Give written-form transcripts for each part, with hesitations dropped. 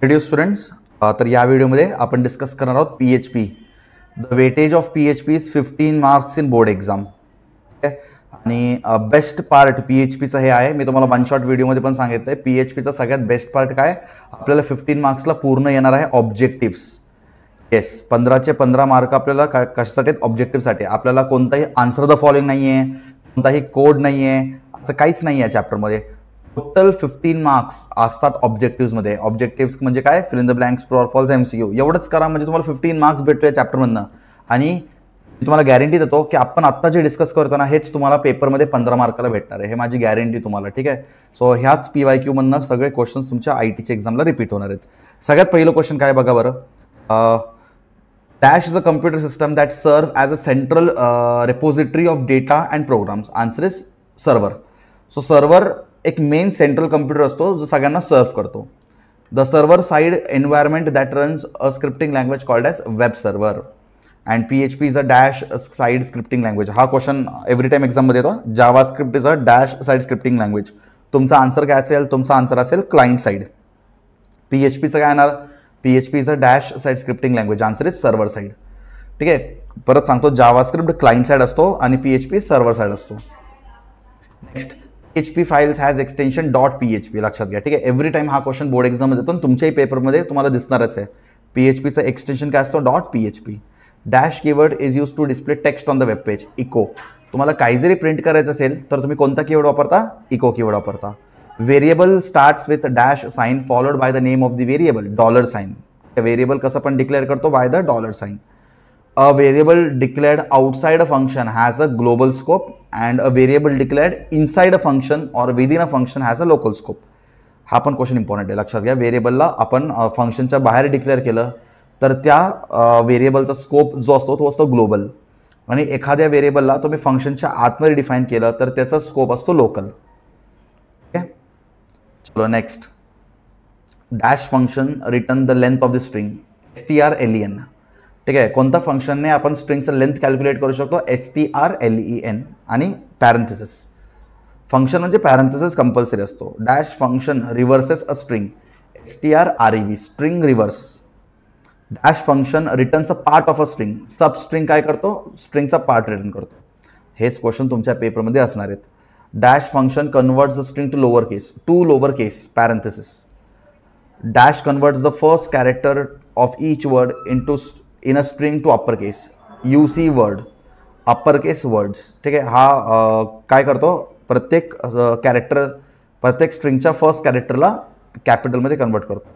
Dear students, तर या व्हिडिओमध्ये आपण डिस्कस करणार आहोत PHP. The weightage of PHP is 15 marks in board exam. आणि बेस्ट पार्ट PHPचं हे आहे, मी तुम्हाला वन शॉट व्हिडिओमध्ये पण सांगितलं आहे. PHPचा सगळ्यात बेस्ट पार्ट काय, आपल्याला 15 मार्क्सला पूर्ण येणार आहे ऑब्जेक्टिव्स. येस, 15चे 15 मार्क आपल्याला कशासाठी? ऑब्जेक्टिव्हसाठी. आपल्याला कोणताही आन्सर द फॉलोइंग नाही आहे, कोणताही कोड नाही आहे, असं काहीच नाही आहे चॅप्टरमध्ये. टोटल 15 मार्क्स असतात ऑब्जेक्टिव्हमध्ये. ऑब्जेक्टिव्स म्हणजे काय? Fill in the blanks, true or false, MCQ. एवढंच करा म्हणजे तुम्हाला 15 मार्क्स भेटतो या चॅप्टरमधनं. आणि मी तुम्हाला गॅरंटी देतो की आपण आत्ता जे डिस्कस करतो ना, हेच तुम्हाला पेपरमध्ये 15 मार्काला भेटणार आहे. हे माझी गॅरंटी तुम्हाला, ठीक आहे. सो ह्याच PYQ मधनं सगळे क्वेश्चन्स तुमच्या ITच्या एक्झामला रिपीट होणार आहेत. सगळ्यात पहिलं क्वेश्चन काय बघा बरं. Dash is a computer system that serve as a central repository of data and programs. Answer is server. So server एक मेन सेंट्रल कम्प्युटर असतो जो सगळ्यांना सर्व्ह करतो. The server side environment that runs a scripting language called as web server. And PHP is a dash side scripting language. हा question every time एक्झाममध्ये येतो. JavaScript is a dash side scripting language. तुमचा answer काय असेल? तुमचा answer असेल client side. PHPचं काय येणार? PHP is a dash side scripting language. Answer is server side. ठीक आहे, परत सांगतो, जावा स्क्रिप्ट क्लायंट साइड असतो आणि PHP सर्व्हर साइड असतो. Next, PHP files has extension .php. लक्षात घ्या, ठीक आहे. एव्हरी टाइम हा क्वेश्चन बोर्ड एक्झाममध्ये येतो आणि तुमच्याही पेपरमध्ये तुम्हाला दिसणारच आहे. PHPचं एक्सटेन्शन काय असतो? .php. Dash keyword is use to display text on the web page. Echo. तुम्हाला काही जरी प्रिंट करायचं असेल तर तुम्ही कोणता कीवर्ड वापरता? इको कीवर्ड वापरता. Variable starts with dash sign followed by the name of the variable. $साइन. व्हेरिएबल कसं पण डिक्लेअर करतो? बाय द $साइन. A variable declared outside a function has a global scope and a variable declared inside a function or within a function has a local scope. हा पण question important आहे, लक्षात घ्या. व्हेरिएबलला आपण फंक्शनच्या बाहेर डिक्लेअर केलं तर त्या व्हेरिएबलचा स्कोप जो असतो तो असतो ग्लोबल. आणि एखाद्या व्हेरिएबलला तुम्ही फंक्शनच्या आतमध्ये डिफाईन केलं तर त्याचा स्कोप असतो लोकल. ओके, चलो next. Dash function return the length of the string. strlen. ठीक आहे, कोणत्या फंक्शनने आपण स्ट्रिंगचं लेंथ कॅल्क्युलेट करू शकतो? strlen. आणि पॅरेंथेसिस. फंक्शन म्हणजे पॅरेंथेसिस कंपल्सरी असतो. Dash function reverses a string. strrev. String reverse. Dash function returns a part of a string. Substring काय करतो? स्ट्रिंगचा पार्ट रिटर्न करतो. हेच क्वेश्चन तुमच्या पेपरमध्ये असणार आहेत. Dash function converts the string to lower case parenthesis. Dash converts the first character of each word in a string to upper case. UC word, upper case words. ठीक आहे, हा काय करतो? प्रत्येक कॅरेक्टर, प्रत्येक स्ट्रिंगच्या फर्स्ट कॅरेक्टरला कॅपिटलमध्ये कन्वर्ट करतो.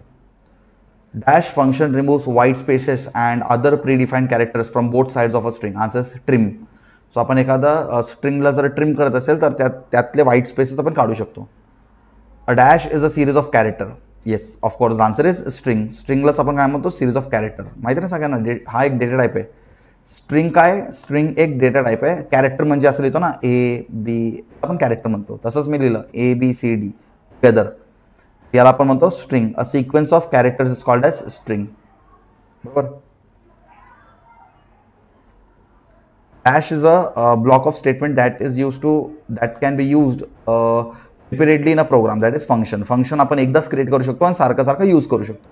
Dash function removes white spaces and other predefined characters from both sides of a string. Answer trim. So आपण एखादा स्ट्रिंगला जर ट्रिम करत असेल तर त्यातले व्हाईट स्पेसेस आपण काढू शकतो. A dash is a series of character. Yes, of course answer is string. स्ट्रिंगलाच आपण काय म्हणतो? Series of character. माहिती ना सगळ्यांना, हा एक डेटा टाईप आहे. स्ट्रिंग काय? स्ट्रिंग एक डेटा टाईप आहे. कॅरेक्टर म्हणजे असं लिहितो ना, A-B, आपण कॅरेक्टर म्हणतो. तसंच मी लिहिलं ABCD टुगेदर, याला आपण म्हणतो string. A sequence of characters is called as string. बरोबर. Dash is a block of statement that can be used repeatedly in a program, that is function. Function आपण एकदाच क्रिएट करू शकतो आणि सारखं यूज करू शकतो.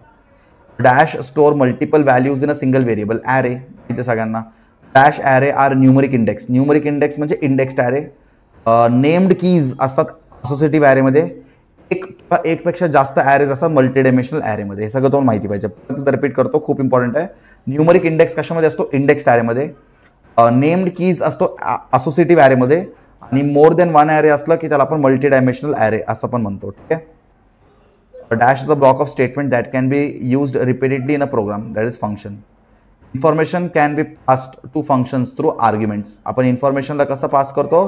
Dash store multiple values in a single variable. Array इथे सगळ्यांना. Dash array are numeric index. Numeric index म्हणजे इंडेक्स्ड ॲरे. नेम्ड कीज असतात असोसिएटिव्ह ॲरेमध्ये. एकपेक्षा जास्त ॲरेज असतात मल्टीडायमेन्शनल ॲरेमध्ये. हे सगळं तुम्हाला माहिती पाहिजे. रिपीट करतो, खूप इम्पॉर्टंट आहे. न्यूमरिक इंडेक्स कशामध्ये असतो? इंडेक्स्ड ॲरेमध्ये. नेम्ड कीज असतो असोसिएटिव्ह ॲरेमध्ये. आणि मोर देन वन ॲरे असलं की त्याला आपण मल्टी डायमेन्शनल ॲरे असं पण म्हणतो. ठीक आहे. Dash is a block of statement that can be used repeatedly in a program, that is function. Information can be passed to functions through arguments. आपण इन्फॉर्मेशनला कसं पास करतो?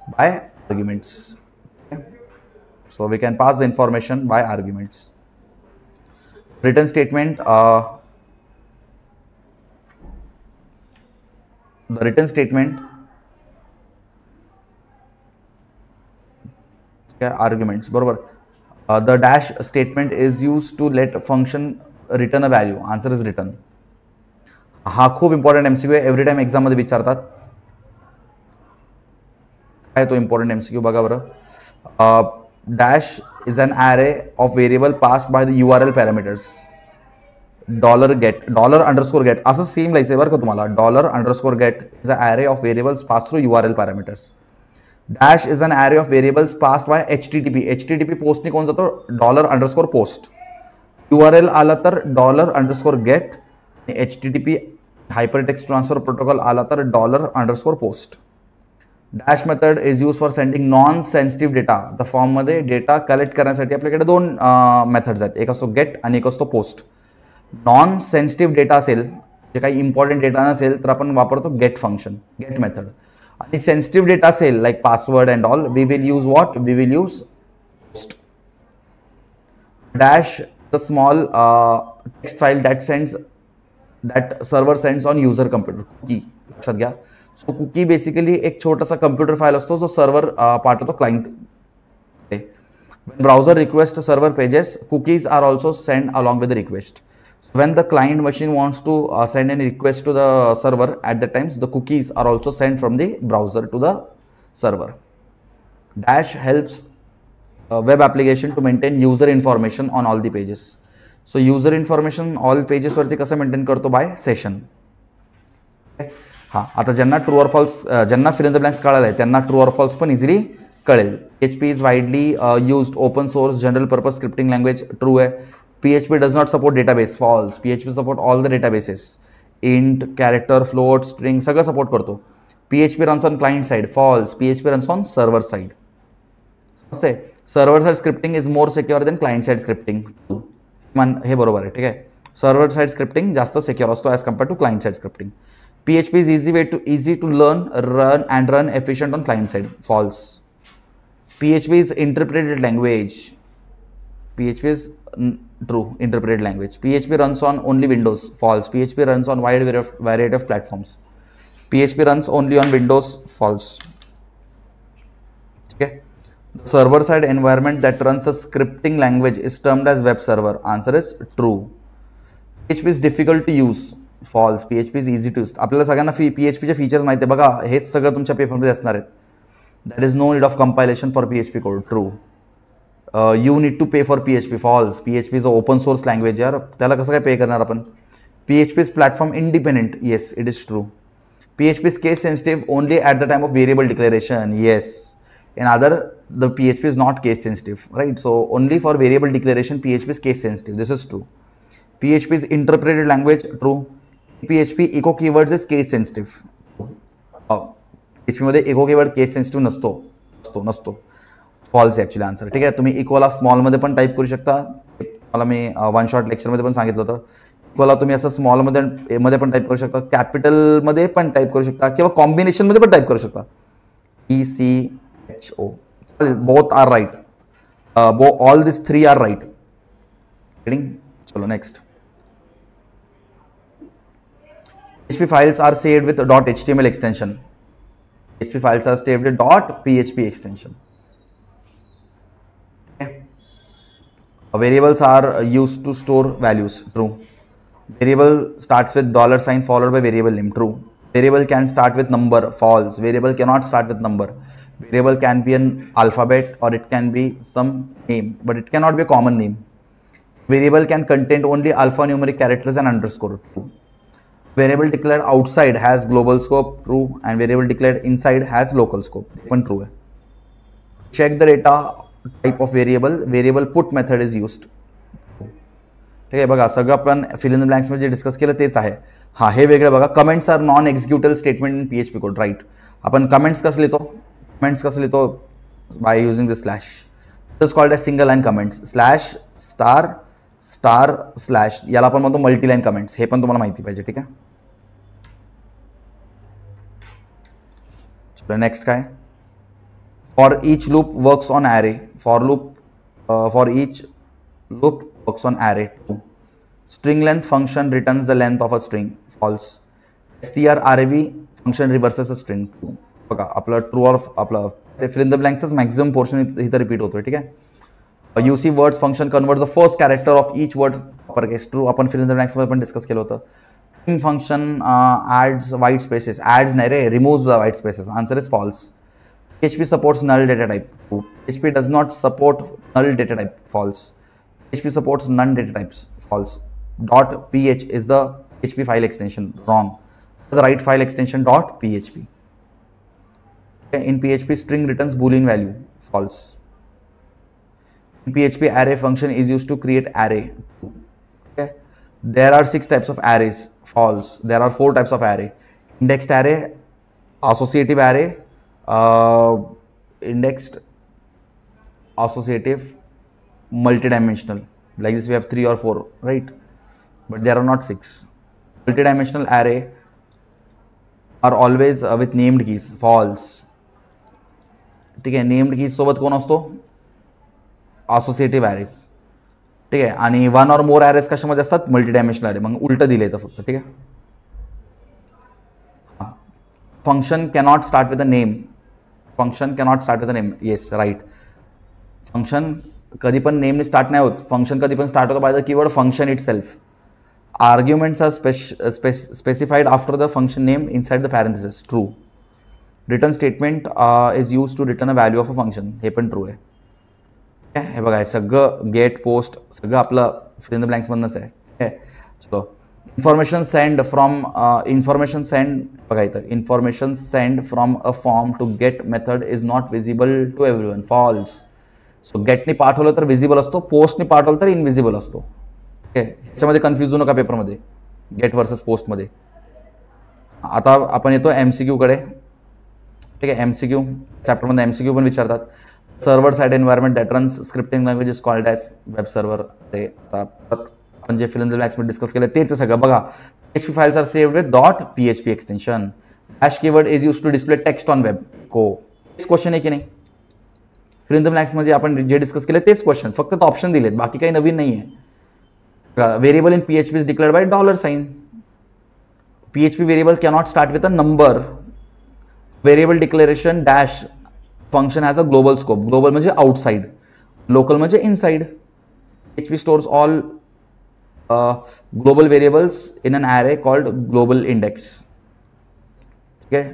By arguments. So we can pass the information by arguments. Return statement. The return statement arguments. बरोबर. The dash statement is use to let function return a value. Answer is return. हा खूप important MCQ आहे, every time एक्झाममध्ये विचारतात. काय तो important MCQ बघा बरं. dash is an array of variable passed by the URL parameters. $get असं सेम लायचं बरं का तुम्हाला. $get is an array of variables passed through URL parameters. Dash is an array of variables passed by HTTP पोस्टने कोण जातो $post. URL आला तर $get. HTTP hypertext transfer protocol आला तर $post. Dash method is used for sending non-sensitive data. The form मध्ये data collect करण्यासाठी आपल्याकडे दोन मेथड्स आहेत. एक असतो गेट आणि एक असतो पोस्ट. नॉन सेन्सिटिव्ह डेटा असेल, जे काही इम्पॉर्टंट डेटा नसेल तर आपण वापरतो गेट फंक्शन, गेट मेथड. आणि सेन्सिटिव्ह डेटा असेल like password and all, we will use what, we will use post. Dash the small text file that server sends on user computer. Cookie लक्षात घ्या. तो cookie basically एक छोटासा computer file असतो जो server पाठवतो client. Browser request server pages, cookies are also sent along with the request. When the client machine wants to send any request to the server, at the times the cookies are also sent from the browser to the server. Dash helps web application to maintain user information on all the pages. So user information all pages वरती कसं maintain करतो? By session. हां, आता ज्यांना true or false, ज्यांना fill in the blanks कळालं आहे त्यांना ट्रू ऑर फॉल्स पण इझिली कळेल. PHP is widely used open source general purpose scripting language. True आहे. PHP does not support database. False. PHP support all the databases. Int, character, float, string सगळं support करतो. PHP runs on client side. False. PHP runs on server side. असे server side scripting is more secure than client side scripting. हे बरोबर आहे. ठीक आहे. Server side scripting जास्त secure असतो as compare to client side scripting. PHP is easy to learn, run efficient on client side. False. PHP is interpreted language. PHP is true, interpreted language. PHP runs on only Windows. False. PHP runs on wide variety of platforms. PHP runs only on Windows. False. Okay. The server side environment that runs a scripting language is termed as web server. Answer is true. PHP is difficult to use. False. PHP is easy to use. आपल्याला सगळ्यांना PHPचे features माहिती आहे बघा. हेच सगळं तुमच्या पेपरमध्ये असणार आहेत. That is no need of compilation for PHP code. True. You need to pay for PHP. False. PHP is a open source language यार, त्याला कसं काय पे करणार आपण? PHP is platform independent. Yes, it is true. PHP is case sensitive only at the time of variable declaration. Yes. In other the PHP is not case sensitive, right? So only for variable declaration PHP is case sensitive. This is true. PHP is interpreted language. True. PHP echo keywords is case sensitive. PHP मध्ये echo keyword case sensitive नसतो. False actually answer. ठीक आहे. तुम्ही इकोला स्मॉलमध्ये पण type करू शकता. मला मी one shot लेक्चरमध्ये पण सांगितलं होतं. इकोला तुम्ही असं स्मॉलमध्ये पण टाईप करू शकता, कॅपिटलमध्ये पण टाईप करू शकता किंवा कॉम्बिनेशनमध्ये पण टाईप करू शकता. ECHO. Both are right. All this three are right. चलो next. PHP files are saved with .html extension. PHP files are saved with .php extension. Okay. Variables are used to store values. True. Variable starts with $sign followed by variable name. True. Variable can start with number. False. Variable cannot start with number. Variable can be an alphabet or it can be some name, but it cannot be a common name. Variable can contain only alphanumeric characters and underscore. True. Variable declared outside has global scope. True. And variable declared inside has local scope. पण true आहे. Check the data type of variable. Variable put method is used. ठीक आहे. बघा सगळं आपण fill in the blanks मध्ये जे discuss केलं तेच आहे. हा, हे वेगळं बघा. Comments are non executable statement in PHP code. Right. आपण कमेंट्स कसं लिहितो? By using the slash. This called as single line comments. Slash star slash याला आपण म्हणतो मल्टीलाईन कमेंट्स. हे पण तुम्हाला माहिती पाहिजे. ठीक आहे. नेक्स्ट काय? For each loop works on array. For each loop works on array. String length function returns the length of a string. False. strRAV function reverses a string. True. बघा आपलं ट्रू ऑर आपलं ते fill in the ब्लँक्सच maximum portion इथं repeat होतोय. ठीक आहे. UC words function converts the first character of each word upper case. True. आपण फिल इन द ब्लँक्समध्ये पण डिस्कस केलं होतं. Function adds white spaces. Adds नाही रे, removes the white spaces. Answer is false. PHP supports null data type. PHP does not support null data type. False. PHP supports none data types. False. .ph is the PHP file extension. Wrong. The right file extension .php. Okay. In PHP, string returns Boolean value. False. In PHP, array function is used to create array. Okay. There are 6 types of arrays. False. There are 4 types of array. Indexed array, associative array, indexed, associative, multidimensional. Like this we have 3 or 4, right? But there are not 6. Multidimensional array are always with named keys. False. ठीक आहे, named keys सोबत कोण असतो? Associative ॲरेज. ठीक आहे, आणि 1 or more ॲरेज कशामध्ये असतात? Multidimensional array. मग उलटं दिलं इथं फक्त. ठीक आहे. Function cannot start with a name. Function cannot start with a name. Yes, right. Function कधी पण नेमने स्टार्ट नाही होत. फंक्शन कधी पण स्टार्ट होतं by the keyword function itself. Arguments are specified after the function name inside the parenthesis. True. Return statement is used to return a value of a function. हे पण true आहे. हे बघा, सगळं get post सगळं आपलं fill in the blanks मधनंच आहे. चलो, information send बघा इथं, information send from a form to get method is not visible to everyone. False. So getने पाठवलं तर विजिबल असतो, पोस्टने पाठवलं तर इनविजिबल असतो. ह्याच्यामध्ये कन्फ्युज होऊ नका पेपरमध्ये, गेट वर्सेस पोस्टमध्ये. आता आपण येतो MCQ कडे. ठीक आहे, MCQ चॅप्टरमध्ये MCQ पण विचारतात. Server side environment that runs scripting language is called as web server. ते आता आपण जे फिल इन द ब्लँक्समध्ये डिस्कस केलं तेच सगळं बघा. PHP files are saved with .php extension. Hash keyword is use to display text on web. Question आहे की नाही? फिल इन द ब्लँक्स म्हणजे आपण जे डिस्कस केलं तेच क्वेश्चन, फक्त ऑप्शन दिलेत, बाकी काही नवीन नाही आहे. Variable in PHP is declared by $sign. PHP variable cannot start with a number. Variable declaration dash function has a global scope. Global म्हणजे outside, local म्हणजे inside. PHP stores all global variables in an array called global index. Okay.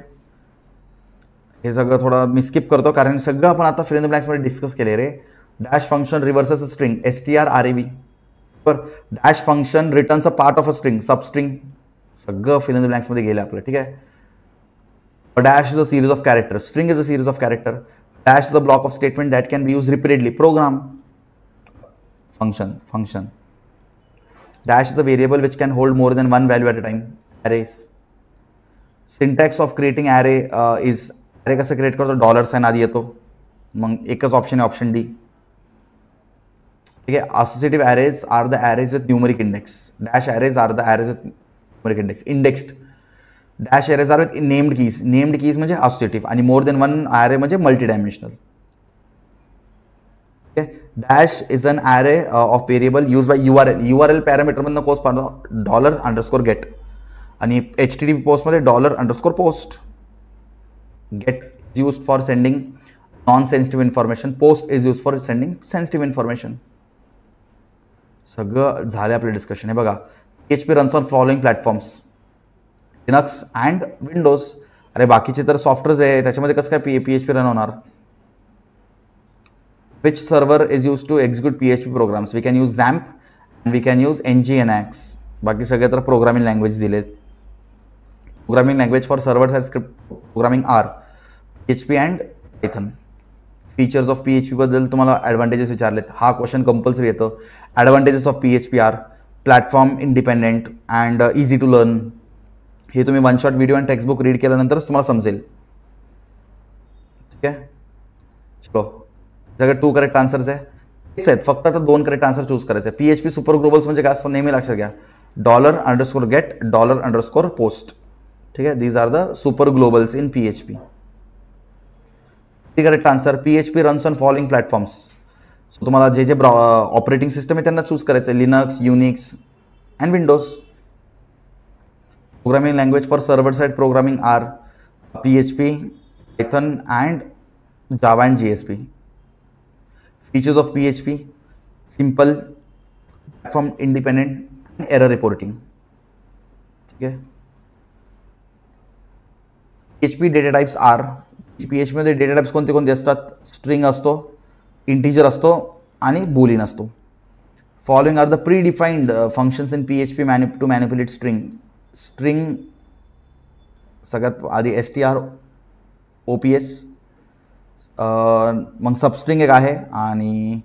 हे सगळं थोडं मी skip करतो कारण सगळं आपण आता fill in the blanks मध्ये डिस्कस केले रे. Dash function reverses a string strrev. Dash function returns a part of a string substring. सगळं फिल इन द ब्लँक्स मध्ये गेलं आपलं. ठीक आहे. Dash is a series of character. String is a series of character. Dash is a block of statement that can be use repeatedly. Program. Function. Dash is a variable which can hold more than one value at a time. Arrays. Syntax of creating array is, array कसं create करतो? $sign आधी येतो, मग एकच option आहे, option D. ठीक आहे. Associative arrays are the arrays with numeric index. Dash arrays are the arrays with numeric index. Indexed. Dash arrays are with named keys. Named keys म्हणजे associative आणि more than one array म्हणजे multidimensional. ठीक आहे. Dash is an array of variable use by URL पॅरामीटरमधनं course पाहतो $get आणि HTTP पोस्टमध्ये $post. Get is used for sending non-sensitive information. Post is used for sending sensitive information. सगळं झालं आपलं डिस्कशन. हे बघा, PHP runs on following platforms, Linux and Windows. अरे बाकीचे तर सॉफ्टवेअर्स आहे, त्याच्यामध्ये कसं काय PHP रन होणार? Which server is use to execute PHP programs? We can use XAMPP and we can use Nginx. बाकी सगळे तर प्रोग्रामिंग लँग्वेज दिलेत. Programming language for server side script programming are PHP and Python. Features of PHP बद्दल तुम्हाला advantages विचारलेत. हा question compulsory येतो. Advantages of PHP are platform independent and easy to learn. हे तुम्ही वन शॉट व्हिडिओ आणि textbook read केल्यानंतरच तुम्हाला समजेल. ठीक आहे. सगळे 2 करेक्ट आन्सर्स आहे. तेच आहेत, फक्त आता 2 करेक्ट आन्सर चूज करायचे. PHP सुपर ग्लोबल्स म्हणजे काय असतो नेहमी लक्षात घ्या. $_get $post. ठीक आहे. These are the super globals in PHP. Correct answer. PHP runs on following platforms. तुम्हाला जे ऑपरेटिंग सिस्टम आहे त्यांना चूज करायचं आहे. Linux, Unix and Windows. Programming language for server side programming are PHP, Python and Java and JSP. Features of PHP simple, platform independent, error reporting. ठीक आहे. PHP data types are PHP मध्ये data types कोणते कोणते असतात? String असतो, integer असतो आणि boolean असतो. Following are the predefined functions in PHP to manipulate string. String सगळ्यात आधी str OPS, मग सबस्ट्रिंग एक आहे आणि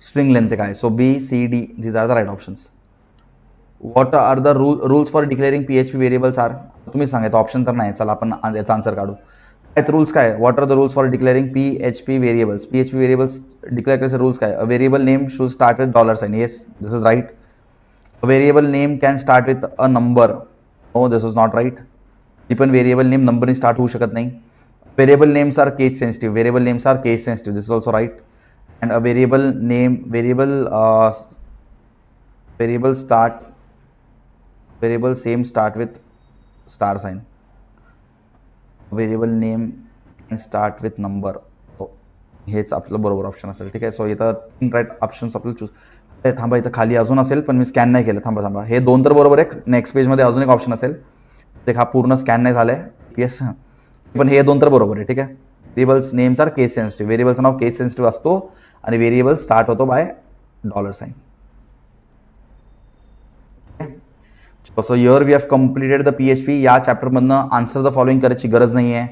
स्ट्रिंग लेंथ एक आहे. सो BCD these are the right options. What are the rules for declaring PHP variables are? तुम्ही सांगायचं, option तर नाही. चला आपण याचा आन्सर काढू. रूल्स काय? What are the rules for declaring PHP variables? PHP variables declare करायचे रूल्स काय? A variable name should start with $. Yes, this is right. A variable name can start with a number. No, this is not right. ती पण variable name नंबरने start होऊ शकत नाही. Variable names are case sensitive. Variable names are case sensitive. This is also right. And a variable name variable same start with star sign. Variable name can start with number. हो, हेच आपलं बरोबर option असेल. ठीक आहे. सो इथं 3 right options आपल्याला choose. थांबा, इथं खाली अजून असेल पण मी स्कॅन नाही केलं. थांबा, हे 2 तर बरोबर आहे. नेक्स्ट पेजमध्ये अजून एक ऑप्शन असेल, ते हा पूर्ण स्कॅन नाही झालं आहे. येस, पण हे 2 तर बरोबर आहे. ठीक आहे. Variables names are case sensitive. व्हेरिएबलचं नाव केस सेन्सिटिव्ह असतो आणि व्हेरिएबल स्टार्ट होतो by $. So here we have completed the PHP. या चॅप्टरमधनं आन्सर द फॉलोइंग करायची गरज नाही आहे.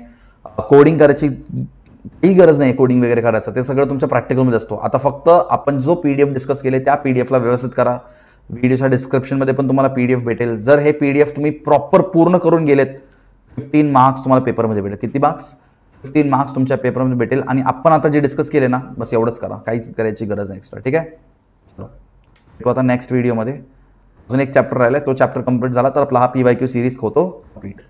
कोडिंग करायची काही गरज नाही. कोडिंग वगैरे करायचं ते सगळं तुमच्या प्रॅक्टिकलमध्ये असतो. आता फक्त आपण जो PDF डिस्कस केले त्या PDFला व्यवस्थित करा. व्हिडिओच्या डिस्क्रिप्शनमध्ये पण तुम्हाला PDF भेटेल. जर हे PDF तुम्ही प्रॉपर पूर्ण करून गेलेत, 15 मार्क्स तुम्हाला पेपरमध्ये भेटेल. किती मार्क्स? 15 मार्क्स तुमच्या पेपरमध्ये भेटेल. आणि आपण आता जे डिस्कस केले ना, बस एवढंच करा. काहीच करायची गरज नाही एक्स्ट्रा. ठीक आहे. तो आता नेक्स्ट व्हिडिओमध्ये अजून एक चॅप्टर राहिला आहे. तो चॅप्टर कंप्लीट झाला तर आपला हा PYQ सिरीज होतो कंप्लीट.